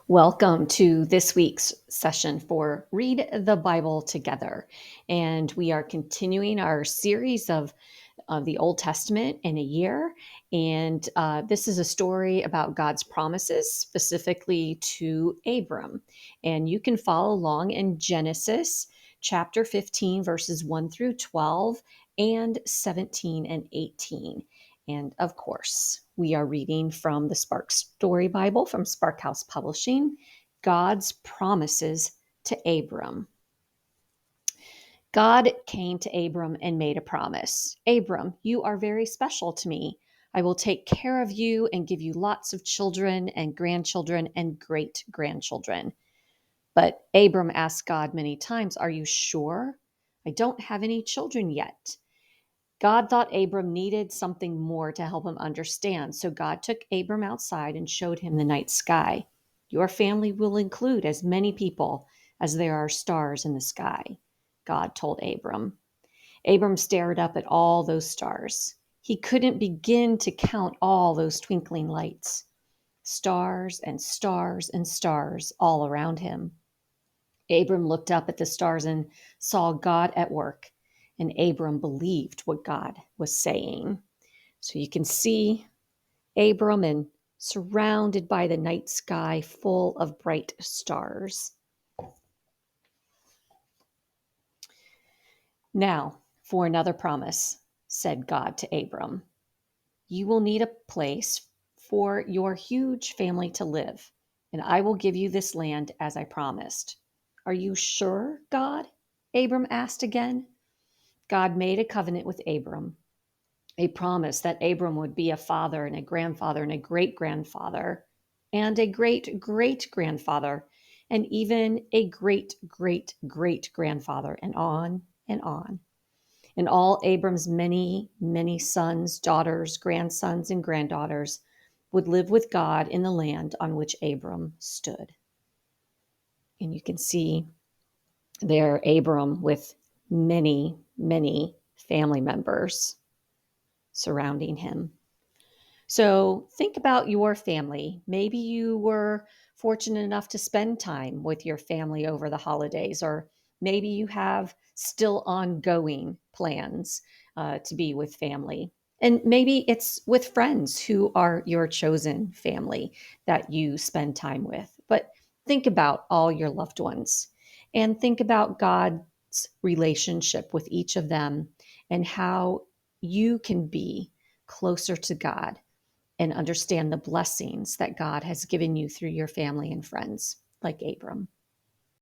Welcome to this week's session for Read the Bible Together. And we are continuing our series of the Old Testament in a year. And this is a story about God's promises, specifically to Abram. And you can follow along in Genesis chapter 15, verses 1 through 12, and 17 and 18. And of course, we are reading from the Spark Story Bible from Spark House Publishing, God's Promises to Abram. God came to Abram and made a promise. Abram, you are very special to me. I will take care of you and give you lots of children and grandchildren and great grandchildren. But Abram asked God many times, Are you sure? I don't have any children yet. God thought Abram needed something more to help him understand, so God took Abram outside and showed him the night sky. Your family will include as many people as there are stars in the sky, God told Abram. Abram stared up at all those stars. He couldn't begin to count all those twinkling lights. Stars and stars and stars all around him. Abram looked up at the stars and saw God at work, and Abram believed what God was saying. So you can see Abram and surrounded by the night sky full of bright stars. Now, for another promise, said God to Abram. You will need a place for your huge family to live, and I will give you this land as I promised. Are you sure, God? Abram asked again. God made a covenant with Abram, a promise that Abram would be a father and a grandfather and a great grandfather and a great great grandfather and even a great great great grandfather and on and on. And all Abram's many, many sons, daughters, grandsons, and granddaughters would live with God in the land on which Abram stood. And you can see there Abram with many, many family members surrounding him. So think about your family. Maybe you were fortunate enough to spend time with your family over the holidays, or maybe you have still ongoing plans to be with family. And maybe it's with friends who are your chosen family that you spend time with. But think about all your loved ones and think about God's relationship with each of them and how you can be closer to God and understand the blessings that God has given you through your family and friends, like Abram.